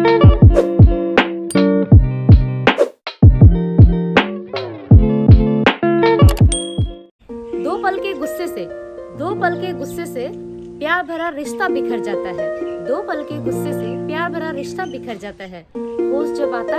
दो पल के गुस्से से प्यार भरा रिश्ता बिखर जाता है। दो पल के गुस्से से प्यार भरा रिश्ता बिखर जाता है। होश जब आता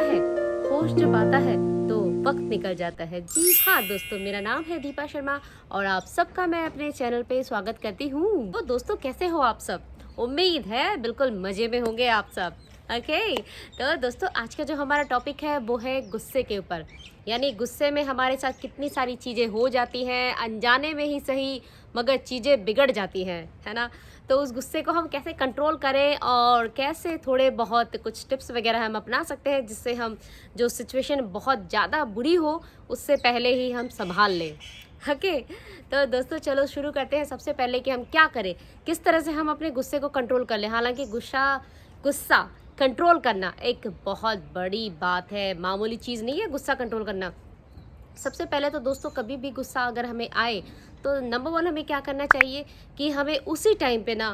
है तो वक्त निकल जाता है। जी हाँ दोस्तों, मेरा नाम है दीपा शर्मा और आप सबका मैं अपने चैनल पे स्वागत करती हूँ। तो दोस्तों, कैसे हो आप सब? उम्मीद है बिल्कुल मजे में होंगे आप सब। ओके, तो दोस्तों आज का जो हमारा टॉपिक है वो है गुस्से के ऊपर। यानी गुस्से में हमारे साथ कितनी सारी चीज़ें हो जाती हैं, अनजाने में ही सही मगर चीज़ें बिगड़ जाती हैं, है ना। तो उस गुस्से को हम कैसे कंट्रोल करें और कैसे थोड़े बहुत कुछ टिप्स वगैरह हम अपना सकते हैं जिससे हम जो सिचुएशन बहुत ज़्यादा बुरी हो उससे पहले ही हम संभाल लें। ओके, तो दोस्तों चलो शुरू करते हैं। सबसे पहले कि हम क्या करें, किस तरह से हम अपने गुस्से को कंट्रोल कर लें। हालांकि गुस्सा कंट्रोल करना एक बहुत बड़ी बात है, मामूली चीज़ नहीं है गुस्सा कंट्रोल करना। सबसे पहले तो दोस्तों कभी भी गुस्सा अगर हमें आए तो नंबर 1 हमें क्या करना चाहिए कि हमें उसी टाइम पे ना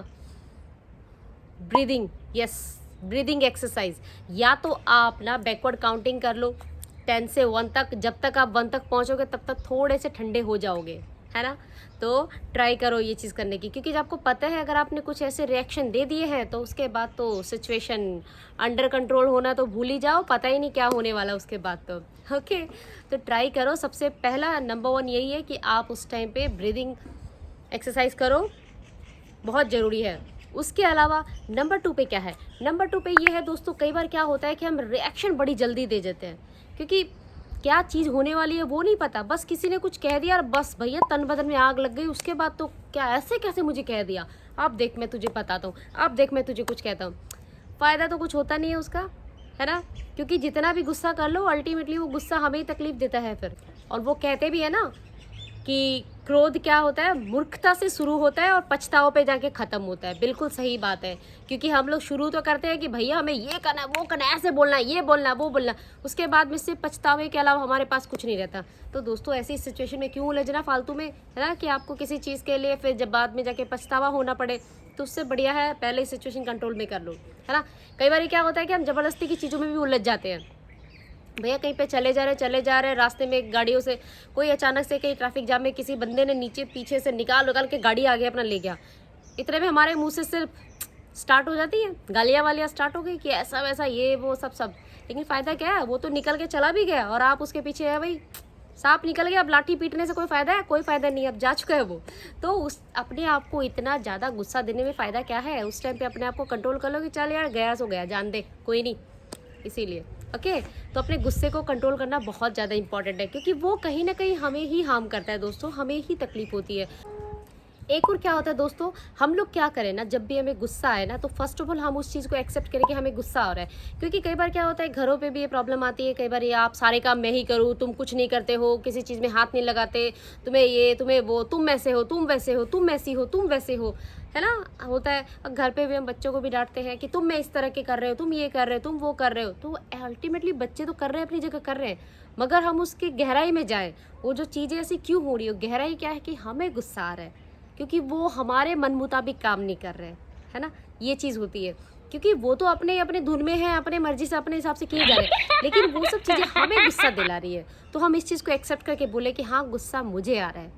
ब्रीदिंग एक्सरसाइज, या तो आप ना बैकवर्ड काउंटिंग कर लो 10 से 1 तक। जब तक आप 1 तक पहुंचोगे तब तक थोड़े से ठंडे हो जाओगे, है ना। तो ट्राई करो ये चीज़ करने की, क्योंकि आपको पता है अगर आपने कुछ ऐसे रिएक्शन दे दिए हैं तो उसके बाद तो सिचुएशन अंडर कंट्रोल होना तो भूल ही जाओ, पता ही नहीं क्या होने वाला उसके बाद तो। ओके, तो ट्राई करो। सबसे पहला नंबर 1 यही है कि आप उस टाइम पे ब्रीदिंग एक्सरसाइज करो, बहुत ज़रूरी है। उसके अलावा नंबर 2 पे क्या है, नंबर 2 पे ये है दोस्तों, कई बार क्या होता है कि हम रिएक्शन बड़ी जल्दी दे देते हैं, क्योंकि क्या चीज़ होने वाली है वो नहीं पता। बस किसी ने कुछ कह दिया और बस भैया तन बदन में आग लग गई। उसके बाद तो क्या ऐसे कैसे मुझे कह दिया, अब देख मैं तुझे बताता हूँ, अब देख मैं तुझे कुछ कहता हूँ। फ़ायदा तो कुछ होता नहीं है उसका, है ना। क्योंकि जितना भी गुस्सा कर लो अल्टीमेटली वो गुस्सा हमें ही तकलीफ देता है फिर। और वो कहते भी है ना कि क्रोध क्या होता है, मूर्खता से शुरू होता है और पछतावे पे जाके ख़त्म होता है। बिल्कुल सही बात है, क्योंकि हम लोग शुरू तो करते हैं कि भैया हमें ये करना है, वो करना है, ऐसे बोलना है, ये बोलना है, वो बोलना है। उसके बाद में सिर्फ पछतावे के अलावा हमारे पास कुछ नहीं रहता। तो दोस्तों ऐसी सिचुएशन में क्यों उलझना फालतू में, है ना, कि आपको किसी चीज़ के लिए फिर जब बाद में जाके पछतावा होना पड़े। तो उससे बढ़िया है पहले सिचुएशन कंट्रोल में कर लो, है ना। कई बार क्या होता है कि हम ज़बरदस्ती की चीज़ों में भी उलझ जाते हैं। भैया कहीं पे चले जा रहे रास्ते में गाड़ियों से, कोई अचानक से कहीं ट्रैफिक जाम में किसी बंदे ने नीचे पीछे से निकाल के गाड़ी आगे अपना ले गया। इतने में हमारे मुंह से सिर्फ स्टार्ट हो जाती है, गालियाँ वालियाँ स्टार्ट हो गई कि ऐसा वैसा ये वो सब। लेकिन फ़ायदा क्या है, वो तो निकल के चला भी गया और आप उसके पीछे है भाई, सांप निकल गया। अब लाठी पीटने से कोई फ़ायदा है? कोई फ़ायदा नहीं, अब जा चुका है वो। तो उस अपने आप को इतना ज़्यादा गुस्सा देने में फ़ायदा क्या है? उस टाइम पे अपने आप को कंट्रोल कर लो कि चल यार गया सो गया, जान दे, कोई नहीं। इसीलिए ओके, तो अपने गुस्से को कंट्रोल करना बहुत ज़्यादा इंपॉर्टेंट है, क्योंकि वो कहीं ना कहीं हमें ही हार्म करता है दोस्तों, हमें ही तकलीफ होती है। एक और क्या होता है दोस्तों, हम लोग क्या करें ना, जब भी हमें गुस्सा आए ना तो फर्स्ट ऑफ ऑल हम उस चीज़ को एक्सेप्ट करें कि हमें गुस्सा आ रहा है। क्योंकि कई बार क्या होता है, घरों पे भी ये प्रॉब्लम आती है। कई बार ये आप सारे काम मैं ही करूँ, तुम कुछ नहीं करते हो, किसी चीज़ में हाथ नहीं लगाते, तुम्हें ये तुम्हें वो, तुम ऐसे हो, तुम वैसे हो, तुम ऐसी हो, तुम वैसे हो, है ना, होता है। और घर पे भी हम बच्चों को भी डांटते हैं कि तुम मैं इस तरह के कर रहे हो, तुम ये कर रहे हो, तुम वो कर रहे हो। तो अल्टीमेटली बच्चे तो कर रहे हैं, अपनी जगह कर रहे हैं, मगर हम उसकी गहराई में जाए, वो जो चीज़ें ऐसी क्यों हो रही हो, गहराई क्या है कि हमें गुस्सा आ रहा है क्योंकि वो हमारे मन मुताबिक काम नहीं कर रहे हैं, है ना। ये चीज़ होती है, क्योंकि वो तो अपने अपने धुन में है, अपने मर्जी से अपने हिसाब से किए जा रहे हैं, लेकिन वो सब चीज़ें हमें गुस्सा दिला रही है। तो हम इस चीज़ को एक्सेप्ट करके बोले कि हाँ गुस्सा मुझे आ रहा है,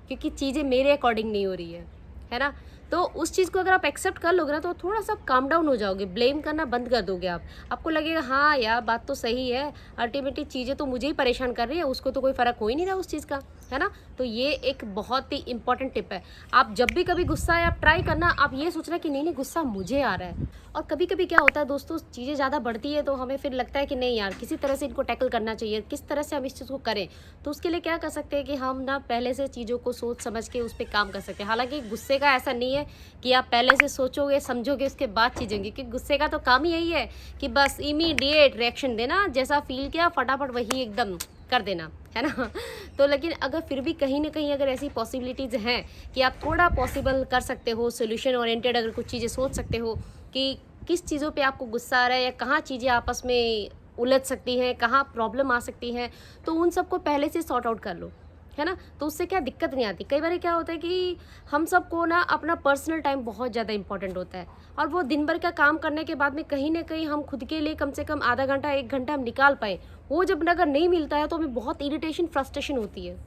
क्योंकि चीज़ें मेरे अकॉर्डिंग नहीं हो रही है ना। तो उस चीज़ को अगर आप एक्सेप्ट कर लोगे ना तो थोड़ा सा काम डाउन हो जाओगे, ब्लेम करना बंद कर दोगे आप। आपको लगेगा हाँ यार बात तो सही है, अल्टीमेटली चीज़ें तो मुझे ही परेशान कर रही है, उसको तो कोई फ़र्क हो ही नहीं रहा उस चीज़ का, है ना। तो ये एक बहुत ही इंपॉर्टेंट टिप है। आप जब भी कभी गुस्सा आए आप ट्राई करना, आप ये सोचना कि नहीं नहीं गुस्सा मुझे आ रहा है। और कभी कभी क्या होता है दोस्तों, चीज़ें ज़्यादा बढ़ती है तो हमें फिर लगता है कि नहीं यार किसी तरह से इनको टैकल करना चाहिए, किस तरह से हम इस चीज़ को करें। तो उसके लिए क्या कर सकते हैं कि हम ना पहले से चीज़ों को सोच समझ के उस पर काम कर सकते हैं। हालांकि गुस्से का ऐसा नहीं है कि आप पहले से सोचोगे समझोगे उसके बाद चीज़ें होंगी, क्योंकि गुस्से का तो काम ही यही है कि बस इमीडिएट रिएक्शन देना, जैसा फील किया फटाफट वही एकदम कर देना, है ना। तो लेकिन अगर फिर भी कहीं ना कहीं अगर ऐसी पॉसिबिलिटीज़ हैं कि आप थोड़ा पॉसिबल कर सकते हो, सोल्यूशन ओरिएंटेड अगर कुछ चीज़ें सोच सकते हो कि किस चीज़ों पे आपको गुस्सा आ रहा है या कहाँ चीज़ें आपस में उलझ सकती हैं, कहाँ प्रॉब्लम आ सकती हैं, तो उन सबको पहले से सॉर्ट आउट कर लो, है ना। तो उससे क्या दिक्कत नहीं आती। कई बार क्या होता है कि हम सबको ना अपना पर्सनल टाइम बहुत ज़्यादा इंपॉर्टेंट होता है, और वो दिन भर का काम करने के बाद में कहीं ना कहीं हम खुद के लिए कम से कम आधा घंटा 1 घंटा हम निकाल पाए, वो जब अगर नहीं मिलता है तो हमें बहुत इरिटेशन फ्रस्ट्रेशन होती है।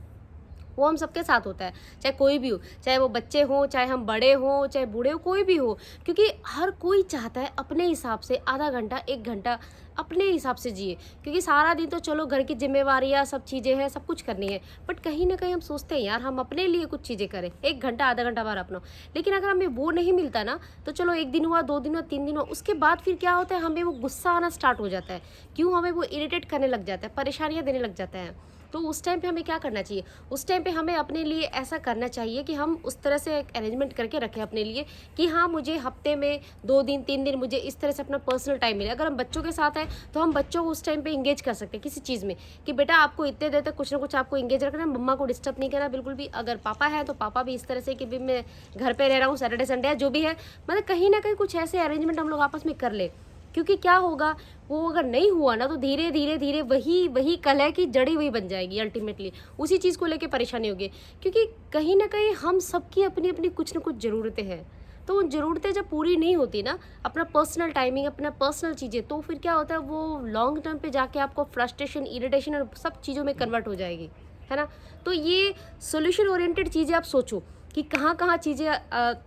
वो हम सबके साथ होता है, चाहे कोई भी हो, चाहे वो बच्चे हों, चाहे हम बड़े हों, चाहे बूढ़े हो, कोई भी हो, क्योंकि हर कोई चाहता है अपने हिसाब से आधा घंटा 1 घंटा अपने हिसाब से जिए। क्योंकि सारा दिन तो चलो घर की जिम्मेवारियाँ सब चीज़ें हैं, सब कुछ करनी है, बट कहीं ना कहीं हम सोचते हैं यार हम अपने लिए कुछ चीज़ें करें, 1 घंटा आधा घंटा बार अपना। लेकिन अगर हमें वो नहीं मिलता ना, तो चलो 1 दिन हुआ, 2 दिन हुआ, 3 दिन हुआ, उसके बाद फिर क्या होता है, हमें वो गुस्सा आना स्टार्ट हो जाता है। क्यों, हमें वो इरिटेट करने लग जाता है, परेशानियाँ देने लग जाता है। तो उस टाइम पे हमें क्या करना चाहिए, उस टाइम पे हमें अपने लिए ऐसा करना चाहिए कि हम उस तरह से एक अरेंजमेंट करके रखें अपने लिए कि हाँ मुझे हफ्ते में 2 दिन 3 दिन मुझे इस तरह से अपना पर्सनल टाइम मिले। अगर हम बच्चों के साथ हैं तो हम बच्चों को उस टाइम पे इंगेज कर सकते हैं किसी चीज़ में, कि बेटा आपको इतने देर तक कुछ ना कुछ आपको इंगेज रखना है, मम्मा को डिस्टर्ब नहीं करना बिल्कुल भी। अगर पापा है तो पापा भी इस तरह से कि भी मैं घर पर रह रहा हूँ, सैटरडे संडे है जो भी है, मतलब कहीं ना कहीं कुछ ऐसे अरेंजमेंट हम लोग आपस में कर ले। क्योंकि क्या होगा, वो अगर नहीं हुआ ना तो धीरे धीरे धीरे वही वही कलह की जड़ी वही बन जाएगी, अल्टीमेटली उसी चीज़ को लेके परेशानी होगी। क्योंकि कहीं ना कहीं हम सबकी अपनी अपनी कुछ ना कुछ ज़रूरतें हैं, तो उन ज़रूरतें जब पूरी नहीं होती ना, अपना पर्सनल टाइमिंग, अपना पर्सनल चीज़ें, तो फिर क्या होता है वो लॉन्ग टर्म पे जाके आपको फ्रस्ट्रेशन, इरिटेशन और सब चीज़ों में कन्वर्ट हो जाएगी, है ना। तो ये सोल्यूशन ओरिएंटेड चीज़ें आप सोचो कि कहाँ कहाँ चीज़ें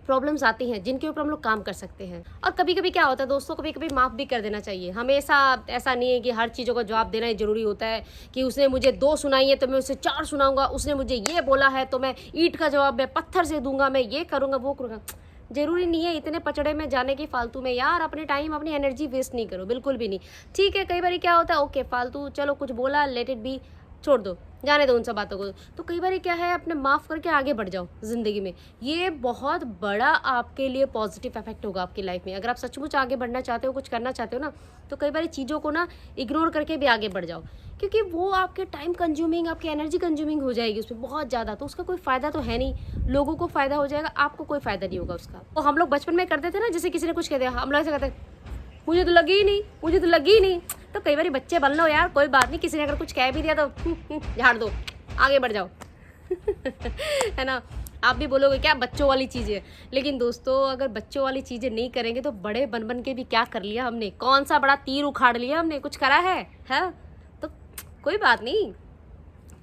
प्रॉब्लम्स आती हैं जिनके ऊपर हम लोग काम कर सकते हैं। और कभी कभी क्या होता है दोस्तों, कभी कभी माफ़ भी कर देना चाहिए। हमेशा ऐसा नहीं है कि हर चीज़ों का जवाब देना ही ज़रूरी होता है, कि उसने मुझे 2 सुनाई है तो मैं उसे 4 सुनाऊंगा, उसने मुझे ये बोला है तो मैं ईंट का जवाब मैं पत्थर से दूंगा, मैं ये करूँगा वो करूँगा। ज़रूरी नहीं है इतने पचड़े में जाने की फालतू में। यार अपने टाइम अपनी एनर्जी वेस्ट नहीं करो, बिल्कुल भी नहीं। ठीक है, कई बार क्या होता है, ओके फालतू चलो कुछ बोला, लेट इट बी, छोड़ दो, जाने दो उन सब बातों को। तो कई बार क्या है, अपने माफ़ करके आगे बढ़ जाओ ज़िंदगी में। ये बहुत बड़ा आपके लिए पॉजिटिव इफेक्ट होगा आपकी लाइफ में। अगर आप सचमुच आगे बढ़ना चाहते हो, कुछ करना चाहते हो ना, तो कई बार चीज़ों को ना इग्नोर करके भी आगे बढ़ जाओ, क्योंकि वो आपके टाइम कंज्यूमिंग, आपकी एनर्जी कंज्यूमिंग हो जाएगी उसमें बहुत ज़्यादा, तो उसका कोई फ़ायदा तो है नहीं। लोगों को फ़ायदा हो जाएगा, आपको कोई फ़ायदा नहीं होगा उसका। तो हम लोग बचपन में करते थे ना, जैसे किसी ने कुछ कह दिया, हम लोग ऐसे कहते मुझे तो लगी ही नहीं, मुझे तो लगी ही नहीं। तो कई बार बच्चे बन लो यार, कोई बात नहीं, किसी ने अगर कुछ कह भी दिया तो झाड़ दो, आगे बढ़ जाओ। है ना। आप भी बोलोगे क्या बच्चों वाली चीज़ें, लेकिन दोस्तों अगर बच्चों वाली चीज़ें नहीं करेंगे तो बड़े बन बन के भी क्या कर लिया हमने, कौन सा बड़ा तीर उखाड़ लिया हमने, कुछ करा है? तो कोई बात नहीं,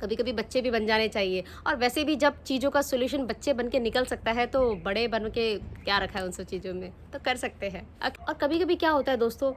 कभी कभी बच्चे भी बन जाने चाहिए। और वैसे भी जब चीज़ों का सोल्यूशन बच्चे बन के निकल सकता है, तो बड़े बन के क्या रखा है उन सब चीज़ों में, तो कर सकते हैं। और कभी कभी क्या होता है दोस्तों,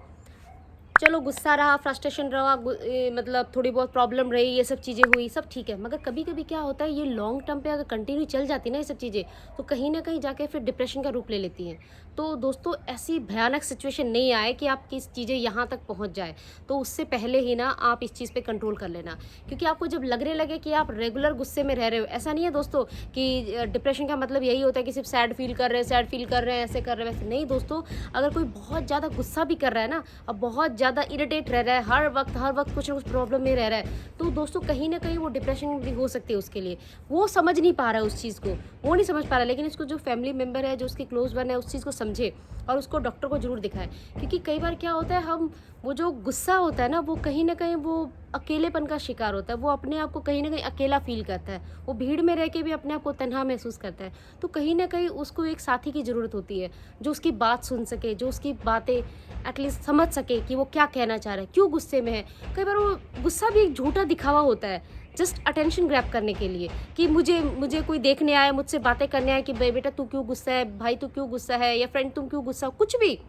चलो गुस्सा रहा, फ्रस्ट्रेशन रहा, मतलब थोड़ी बहुत प्रॉब्लम रही, ये सब चीज़ें हुई, सब ठीक है, मगर कभी कभी क्या होता है, ये लॉन्ग टर्म पे अगर कंटिन्यू चल जाती ना ये सब चीज़ें, तो कहीं ना कहीं जाके फिर डिप्रेशन का रूप ले लेती हैं। तो दोस्तों ऐसी भयानक सिचुएशन नहीं आए कि आपकी चीज़ें यहाँ तक पहुँच जाए, तो उससे पहले ही ना आप इस चीज़ पे कंट्रोल कर लेना। क्योंकि आपको जब लगने लगे कि आप रेगुलर गुस्से में रह रहे हो, ऐसा नहीं है दोस्तों कि डिप्रेशन का मतलब यही होता है कि सिर्फ सैड फील कर रहे हैं, ऐसे कर रहे हैं, वैसे नहीं दोस्तों। अगर कोई बहुत ज़्यादा गुस्सा भी कर रहा है ना, और बहुत ज़्यादा इरिटेट रह रहा है, हर वक्त कुछ ना कुछ प्रॉब्लम में रह रहा है, तो दोस्तों कहीं ना कहीं वो डिप्रेशन भी हो सकती है उसके लिए। वो समझ नहीं पा रहा है उस चीज़ को, वो नहीं समझ पा रहा है, लेकिन इसको जो फैमिली मेम्बर है, जो उसके क्लोज वन है, उस चीज़ को समझे और उसको डॉक्टर को जरूर दिखाए। क्योंकि कई बार क्या होता है, हम वो जो गुस्सा होता है ना, वो कहीं ना कहीं वो अकेलेपन का शिकार होता है, वो अपने आप को कहीं ना कहीं अकेला फील करता है, वो भीड़ में रह के भी अपने आप को तन्हा महसूस करता है। तो कहीं ना कहीं उसको एक साथी की ज़रूरत होती है, जो उसकी बात सुन सके, जो उसकी बातें एटलीस्ट समझ सके कि वो क्या कहना चाह रहा है, क्यों गुस्से में है। कई बार वो गुस्सा भी एक झूठा दिखावा होता है, जस्ट अटेंशन ग्रैब करने के लिए, कि मुझे कोई देखने आया, मुझसे बातें करने आया कि बेटा तू क्यों गुस्सा है, भाई तू क्यों गुस्सा है, या फ्रेंड तुम क्यों गुस्सा हो, कुछ भी।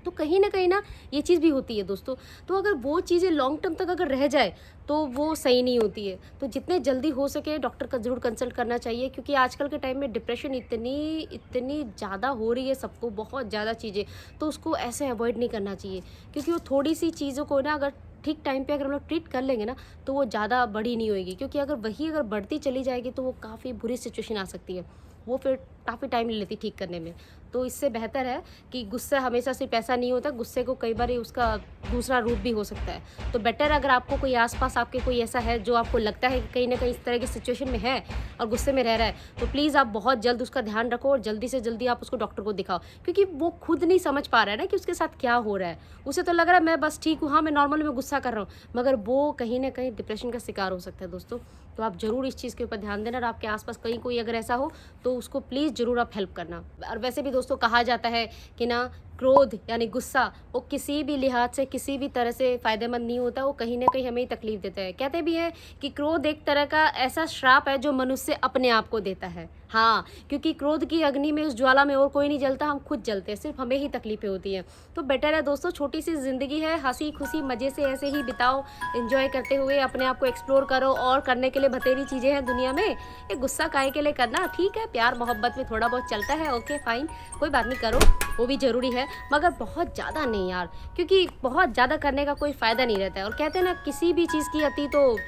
तो कहीं ना ये चीज़ भी होती है दोस्तों। तो अगर वो चीज़ें लॉन्ग टर्म तक अगर रह जाए तो वो सही नहीं होती है। तो जितने जल्दी हो सके डॉक्टर का ज़रूर कंसल्ट करना चाहिए, क्योंकि आजकल के टाइम में डिप्रेशन इतनी इतनी ज़्यादा हो रही है सबको, बहुत ज़्यादा चीज़ें, तो उसको ऐसे अवॉइड नहीं करना चाहिए। क्योंकि वो थोड़ी सी चीज़ों को ना अगर ठीक टाइम पे अगर हम लोग ट्रीट कर लेंगे ना, तो वो ज़्यादा बड़ी नहीं होएगी। क्योंकि अगर बढ़ती चली जाएगी तो वो काफ़ी बुरी सिचुएशन आ सकती है, वो फिर काफ़ी टाइम ले लेती ठीक करने में। तो इससे बेहतर है कि गुस्सा हमेशा सिर्फ ऐसा नहीं होता, गुस्से को कई बार उसका दूसरा रूप भी हो सकता है। तो बेटर अगर आपको कोई आसपास आपके कोई ऐसा है जो आपको लगता है कि कहीं ना कहीं इस तरह की सिचुएशन में है और गुस्से में रह रहा है, तो प्लीज़ आप बहुत जल्द उसका ध्यान रखो और जल्दी से जल्दी आप उसको डॉक्टर को दिखाओ, क्योंकि वो खुद नहीं समझ पा रहा है ना कि उसके साथ क्या हो रहा है। उसे तो लग रहा है मैं बस ठीक हूँ, हाँ मैं नॉर्मल में गुस्सा कर रहा हूँ, मगर वो कहीं ना कहीं डिप्रेशन का शिकार हो सकता है दोस्तों। तो आप ज़रूर इस चीज़ के ऊपर ध्यान देना और आपके आसपास कहीं कोई अगर ऐसा हो तो उसको प्लीज़ ज़रूर आप हेल्प करना। और वैसे भी दोस्तों कहा जाता है कि ना, क्रोध यानी गुस्सा वो किसी भी लिहाज से किसी भी तरह से फ़ायदेमंद नहीं होता, वो कहीं ना कहीं हमें ही तकलीफ देता है। कहते भी हैं कि क्रोध एक तरह का ऐसा श्राप है जो मनुष्य अपने आप को देता है। हाँ, क्योंकि क्रोध की अग्नि में, उस ज्वाला में और कोई नहीं जलता, हम खुद जलते हैं, सिर्फ हमें ही तकलीफें होती हैं। तो बेटर है दोस्तों, छोटी सी ज़िंदगी है, हंसी खुशी मज़े से ऐसे ही बिताओ, एंजॉय करते हुए अपने आप को एक्सप्लोर करो। और करने के लिए बथेरी चीज़ें हैं दुनिया में, ये गुस्सा काहे के लिए करना, ठीक है प्यार मोहब्बत में थोड़ा बहुत चलता है, ओके फाइन, कोई बात नहीं, करो, वो भी ज़रूरी है, मगर बहुत ज़्यादा नहीं यार, क्योंकि बहुत ज़्यादा करने का कोई फ़ायदा नहीं रहता है। और कहते हैं ना, किसी भी चीज़ की अति तो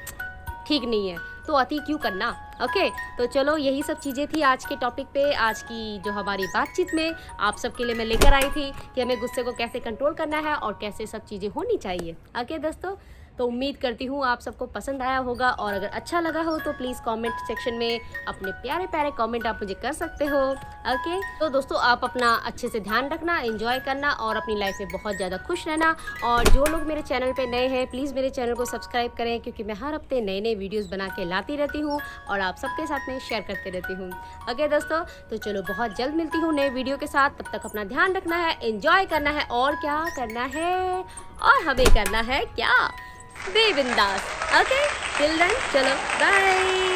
ठीक नहीं है, तो अति क्यों करना। ओके, तो चलो यही सब चीज़ें थी आज के टॉपिक पे, आज की जो हमारी बातचीत में आप सबके लिए मैं लेकर आई थी कि हमें गुस्से को कैसे कंट्रोल करना है और कैसे सब चीज़ें होनी चाहिए। ओके दोस्तों, तो उम्मीद करती हूँ आप सबको पसंद आया होगा, और अगर अच्छा लगा हो तो प्लीज़ कमेंट सेक्शन में अपने प्यारे प्यारे कमेंट आप मुझे कर सकते हो। ओके, तो दोस्तों आप अपना अच्छे से ध्यान रखना, एंजॉय करना और अपनी लाइफ में बहुत ज़्यादा खुश रहना। और जो लोग मेरे चैनल पे नए हैं प्लीज़ मेरे चैनल को सब्सक्राइब करें, क्योंकि मैं हर हफ्ते नए नए वीडियोज़ बना के लाती रहती हूँ और आप सबके साथ में शेयर करते रहती हूँ। ओके दोस्तों, तो चलो बहुत जल्द मिलती हूँ नए वीडियो के साथ, तब तक अपना ध्यान रखना है, एंजॉय करना है, और क्या करना है, और हमें करना है क्या, बे बिंदास। ओके, टिल देन चलो बाय।